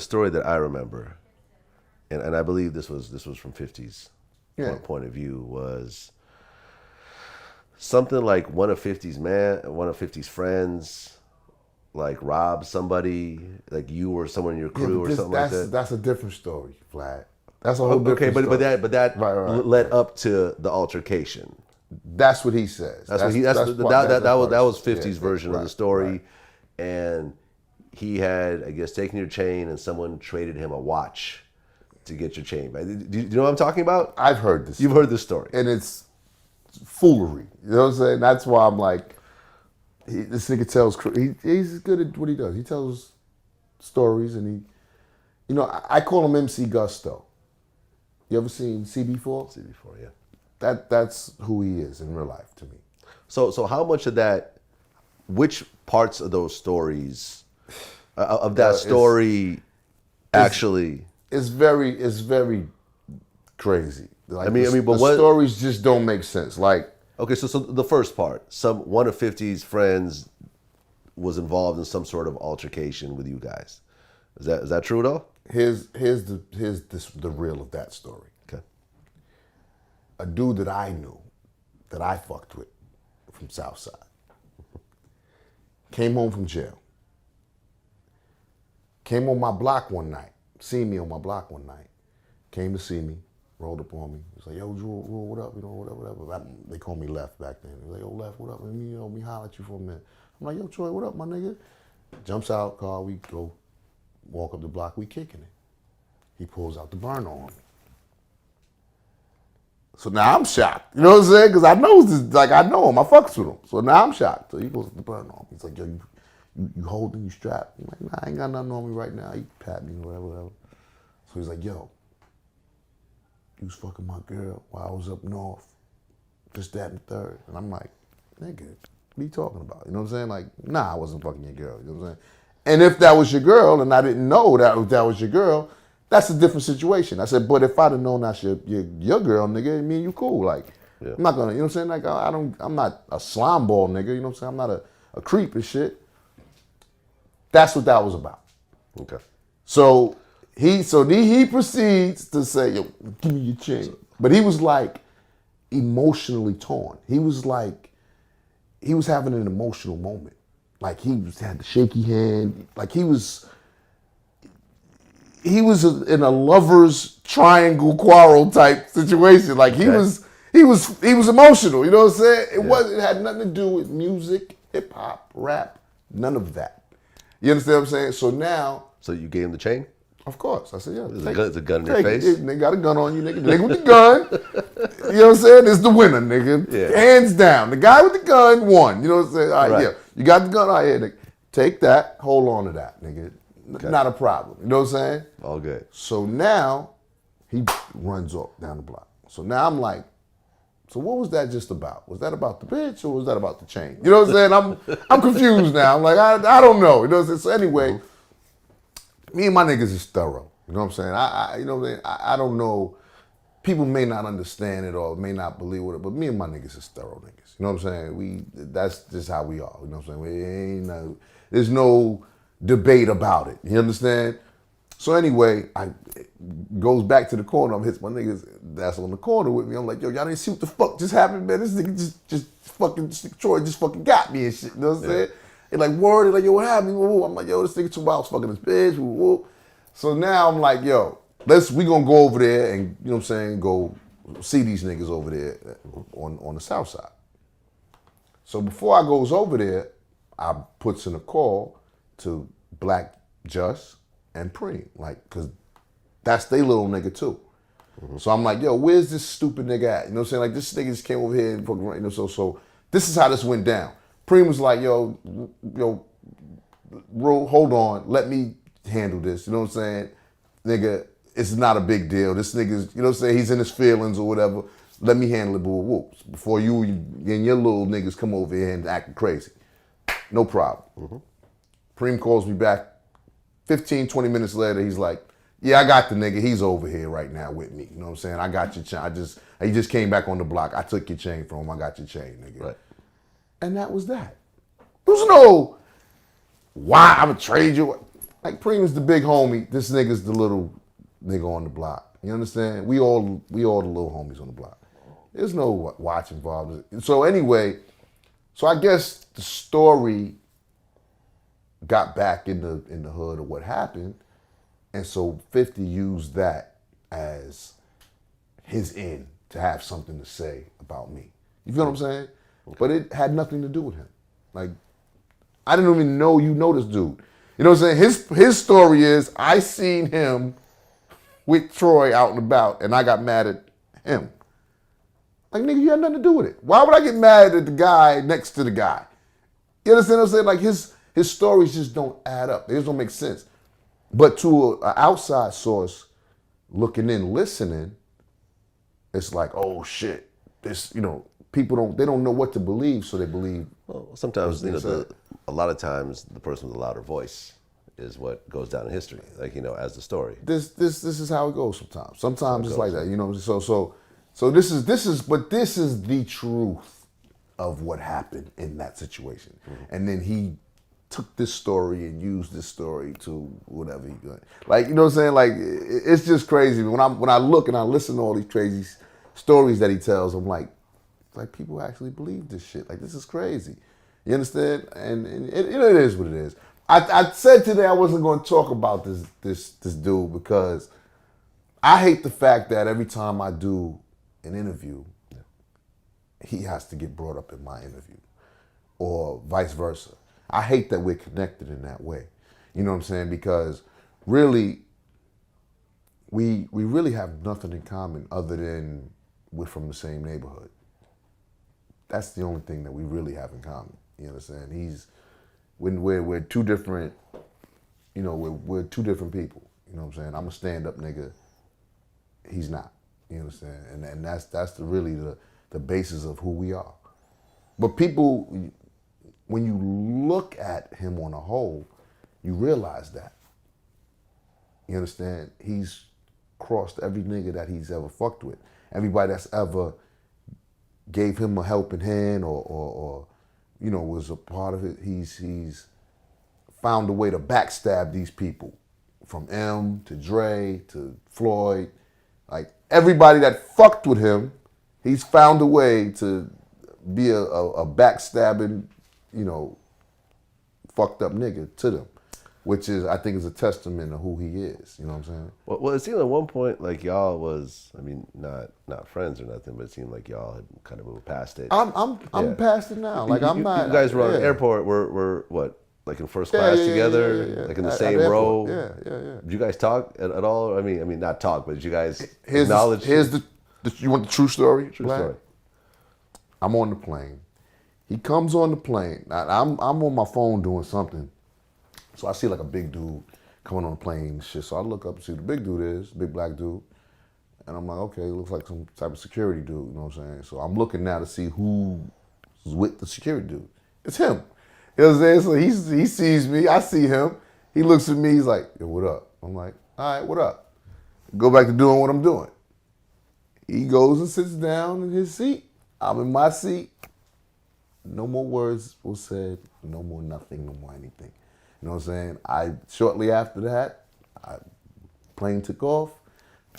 story that I remember, and I believe this was from 50's point of view, was something like one of 50's friends, like robbed somebody, like you or someone in your crew or something like that. That's a different story, Vlad. That's a whole different story. but that right. led up to the altercation. That's what he says. That was 50's version of the story, and he had, I guess, taken your chain, and someone traded him a watch to get your chain back. Do you know what I'm talking about? I've heard this. You've heard this story, and it's foolery. You know what I'm saying? That's why I'm like, this nigga tells. He's good at what he does. He tells stories, and I call him MC Gusto. You ever seen CB4? CB4, yeah. That's who he is in real life to me. So how much of that, which parts of those stories, of that story, actually? It's very crazy. Like, but the stories just don't make sense. Like, okay, so the first part, one of 50's friends was involved in some sort of altercation with you guys. Is that true though? Here's the real of that story. Okay. A dude that I knew, that I fucked with, from Southside, came home from jail. Came on my block one night, seen me on my block one night, came to see me, rolled up on me. He was like, yo, Drew, what up? Whatever. They called me Left back then. He was like, yo, Left, what up? Let me holler at you for a minute. I'm like, yo, Troy, what up, my nigga? Jumps out, car, we go, walk up the block, we kicking it. He pulls out the burner on me. So now I'm shocked. You know what I'm saying? Because I know I know him. I fucks with him. So now I'm shocked. So he pulls out the burner on me. He's like, yo, you holding, you strapped? I'm like, nah, I ain't got nothing on me right now. He pat me, whatever. So he's like, yo, you was fucking my girl while I was up north. Just that and the third. And I'm like, nigga, what are you talking about? You know what I'm saying? Like, nah, I wasn't fucking your girl. You know what I'm saying? And if that was your girl and I didn't know that was your girl, that's a different situation. I said, but if I'd have known that's your girl, nigga, me and you cool. Like, yeah. I'm not gonna, you know what I'm saying? Like, I'm not a slime ball, nigga. You know what I'm saying? I'm not a creep and shit. That's what that was about. Okay. So he proceeds to say, yo, give me your chain. But he was like emotionally torn. He was having an emotional moment. Like he had the shaky hand. Like he was in a lover's triangle quarrel type situation. Like he was emotional. You know what I'm saying? It had nothing to do with music, hip hop, rap, none of that. You understand what I'm saying? So now. So you gave him the chain? Of course. I said, yeah. It's a gun in your face? They got a gun on you, nigga. The nigga with the gun, you know what I'm saying? Is the winner, nigga. Yeah. Hands down. The guy with the gun won. You know what I'm saying? All right, right. Yeah. You got the gun, all right, yeah, nigga. Take that, hold on to that, nigga. Okay. Not a problem. You know what I'm saying? All good. So now, he runs off down the block. So now I'm like, so what was that just about? Was that about the bitch or was that about the chain? You know what I'm saying? I'm confused now. I'm like, I don't know. You know what I'm saying? So anyway, me and my niggas is thorough. You know what I'm saying? I don't know. People may not understand it or may not believe with it, but me and my niggas is thorough niggas. You know what I'm saying? That's just how we are. You know what I'm saying? There's no debate about it. You understand? So anyway, I goes back to the corner. I'm hits my niggas that's on the corner with me. I'm like, yo, y'all didn't see what the fuck just happened, man. This nigga just fucking Troy just fucking got me and shit. You know what I'm saying? And like word, like, yo, what happened? I'm like, yo, this nigga too wild, fucking this bitch. Woo, woo. So now I'm like, yo, we gonna go over there and, you know what I'm saying, go see these niggas over there on the south side. So before I goes over there, I puts in a call to Black Just and Preem, like, cause that's they little nigga too. Mm-hmm. So I'm like, yo, where's this stupid nigga at? You know what I'm saying? Like, this nigga just came over here and fucking, you know, so this is how this went down. Preem was like, yo, hold on, let me handle this. You know what I'm saying? Nigga, it's not a big deal. This nigga's, you know what I'm saying? He's in his feelings or whatever. Let me handle it, boo, whoops. Before you and your little niggas come over here and acting crazy. No problem. Mm-hmm. Preem calls me back 15, 20 minutes later. He's like, yeah, I got the nigga. He's over here right now with me. You know what I'm saying? I got your chain. He just came back on the block. I took your chain from him. I got your chain, nigga. Right. And that was that. There was no, why I'm gonna trade you. Like Preem is the big homie. This nigga's the little nigga on the block. You understand? We all the little homies on the block. There's no watch involved. So anyway, so I guess the story got back in the hood of what happened, and so 50 used that as his end to have something to say about me. You feel what I'm saying? Okay. But it had nothing to do with him. Like, I didn't even know you know this dude. You know what I'm saying? His story is, I seen him with Troy out and about, and I got mad at him. Like, nigga, you had nothing to do with it. Why would I get mad at the guy next to the guy? You understand what I'm saying? Like, his stories just don't add up. They just don't make sense. But to an outside source looking in, listening, it's like, oh shit, this, people don't know what to believe, so they believe. Well, sometimes, a lot of times the person with a louder voice is what goes down in history, like, as the story. This is how it goes sometimes. Sometimes it's like that, So this is the truth of what happened in that situation. Mm-hmm. And then he took this story and used this story to whatever he got. Like, you know what I'm saying? Like, it's just crazy. When I look and I listen to all these crazy stories that he tells, I'm like people actually believe this shit. Like, this is crazy. You understand? And it is what it is. I said today I wasn't going to talk about this dude because I hate the fact that every time I do an interview, he has to get brought up in my interview, or vice versa. I hate that we're connected in that way. You know what I'm saying? Because really, we really have nothing in common other than we're from the same neighborhood. That's the only thing that we really have in common. You understand? We're two different, we're two different people. You know what I'm saying? I'm a stand-up nigga. He's not. You understand? And that's really the basis of who we are. But people, when you look at him on a whole, you realize that. You understand? He's crossed every nigga that he's ever fucked with. Everybody that's ever gave him a helping hand or was a part of it. He's found a way to backstab these people, from M to Dre to Floyd. Like, everybody that fucked with him, he's found a way to be a backstabbing, fucked up nigga to them, which is, I think, is a testament of who he is. You know what I'm saying? Well, it seemed at one point like y'all was, not friends or nothing, but it seemed like y'all had kind of moved past it. I'm past it now. Like, I'm not. You guys were on the airport. We're what? Like in first class together, yeah. like in the same row. Yeah. Did you guys talk at all? I mean, not talk, but did you guys acknowledge? You want the true story? True story. I'm on the plane. He comes on the plane. I'm on my phone doing something. So I see like a big dude coming on the plane and shit. So I look up and see who the big dude is, big black dude. And I'm like, okay, looks like some type of security dude, you know what I'm saying? So I'm looking now to see who's with the security dude. It's him. You know what I'm saying? So he sees me, I see him. He looks at me, he's like, yo, what up? I'm like, all right, what up? Go back to doing what I'm doing. He goes and sits down in his seat. I'm in my seat. No more words were said, no more nothing, no more anything. You know what I'm saying? Shortly after that, plane took off.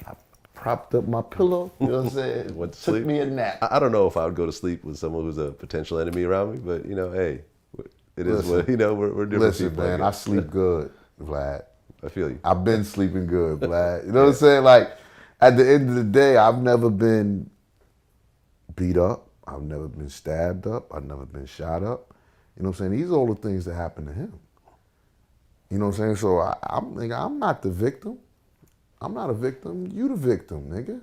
I propped up my pillow. You know what I'm saying? Went to Took sleep. me a nap. I don't know if I would go to sleep with someone who's a potential enemy around me, but hey, it is what we're different listen, people. Man, I sleep good, Vlad. I feel you. I've been sleeping good, Vlad. You know what I'm saying? Like, at the end of the day, I've never been beat up. I've never been stabbed up. I've never been shot up. You know what I'm saying? These are all the things that happened to him. You know what I'm saying? So I'm not the victim. I'm not a victim. You the victim, nigga.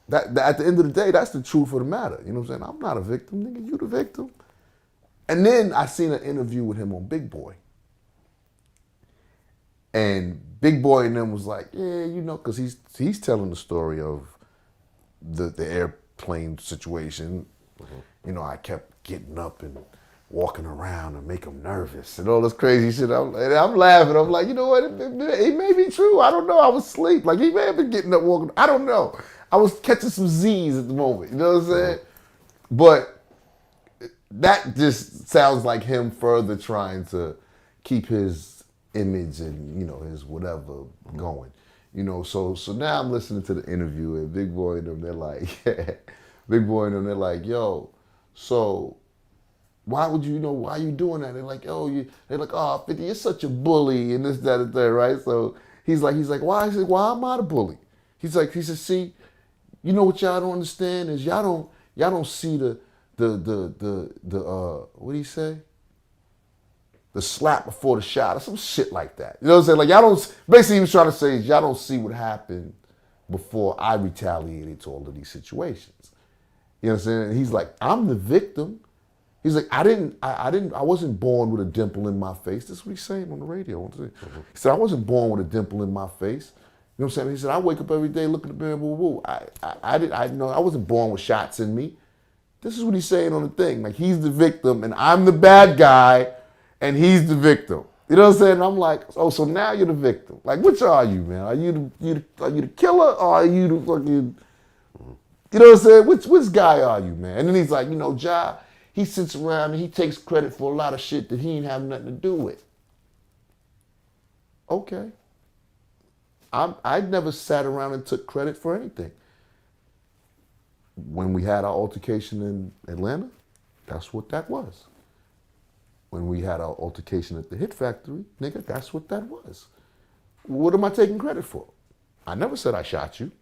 That at the end of the day, that's the truth of the matter. You know what I'm saying? I'm not a victim, nigga. You the victim. And then I seen an interview with him on Big Boy. And Big Boy and them was like, yeah, because he's telling the story of the airplane situation. Mm-hmm. I kept getting up and walking around and make him nervous and all this crazy shit. I'm laughing. I'm like, you know what? It may be true. I don't know. I was asleep. Like, he may have been getting up, walking. I don't know. I was catching some Z's at the moment. You know what I'm saying? Mm-hmm. But that just sounds like him further trying to keep his image and, you know, his whatever going. You know, so now I'm listening to the interview and Big Boy and them, they're like, Big Boy and them, they're like, yo, so why would you know, why you doing that? They're like, they're like, oh, 50, you're such a bully and this, that, and that, right? So he's like, why? I said, why am I the bully? He said, see, you know what y'all don't understand is y'all don't see the what do you say? The slap before the shot or some shit like that. You know what I'm saying? Like y'all don't, basically he was trying to say is y'all don't see what happened before I retaliated to all of these situations. You know what I'm saying? And he's like, I'm the victim. He's like, I wasn't born with a dimple in my face. That's what he's saying on the radio. He said, I wasn't born with a dimple in my face. You know what I'm saying? He said, I wake up every day looking at the band, woo woo. I wasn't born with shots in me. This is what he's saying on the thing. Like he's the victim and I'm the bad guy and he's the victim. You know what I'm saying? And I'm like, oh, so now you're the victim. Like, which are you, man? Are you the killer or are you the fucking, you know what I'm saying? Which guy are you, man? And then he's like, you know, Ja, he sits around and he takes credit for a lot of shit that he ain't have nothing to do with. Okay. I never sat around and took credit for anything. When we had our altercation in Atlanta, that's what that was. When we had our altercation at the Hit Factory, nigga, that's what that was. What am I taking credit for? I never said I shot you.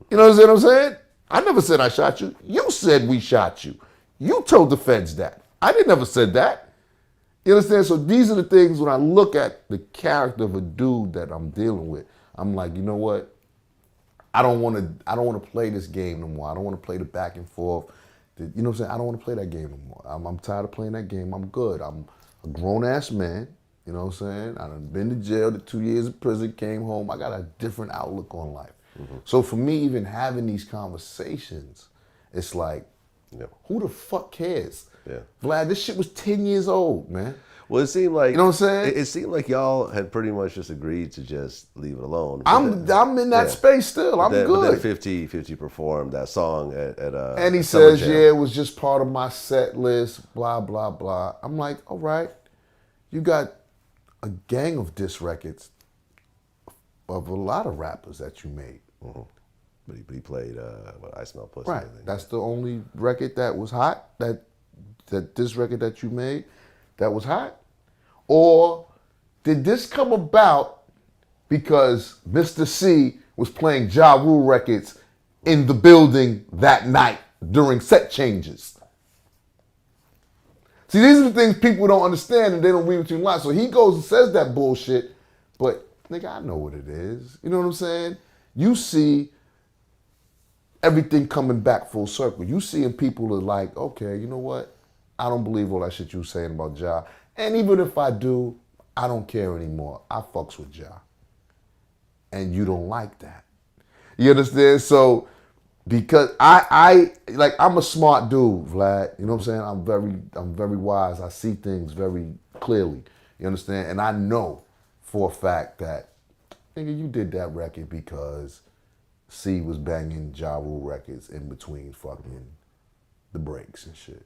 You know what I'm saying? I never said I shot you. You said we shot you. You told the feds that. I didn't never said that. You understand? So these are the things when I look at the character of a dude that I'm dealing with, I'm like, you know what? I don't want to play this game no more. I don't want to play the back and forth. You know what I'm saying? I don't want to play that game no more. I'm tired of playing that game. I'm good. I'm a grown-ass man. You know what I'm saying? I done been to jail, did 2 years in prison, came home. I got a different outlook on life. So for me, even having these conversations, it's like, who the fuck cares? Yeah. Vlad, this shit was 10 years old, man. Well, it seemed like, you know what I'm saying? It seemed like y'all had pretty much just agreed to just leave it alone. I'm in that space still. I'm good. But then 50 performed that song at and he Summer says, Jam. yeah, it was just part of my set list, blah, blah, blah. I'm like, all right, you got a gang of diss records of a lot of rappers that you made. But he played I Smell Pussy. Right. That's the only record that was hot, that this record that you made that was hot? Or did this come about because Mr. C was playing Ja Rule records in the building that night during set changes? See, these are the things people don't understand and they don't read between lines. So he goes and says that bullshit, but nigga, I know what it is. You know what I'm saying? You see everything coming back full circle. You seeing people are like, okay, you know what? I don't believe all that shit you saying about Ja. And even if I do, I don't care anymore. I fucks with Ja. And you don't like that. You understand? So, because I'm a smart dude, Vlad. You know what I'm saying? I'm very wise. I see things very clearly. You understand? And I know for a fact that, nigga, you did that record because C was banging Ja Rule records in between fucking the breaks and shit.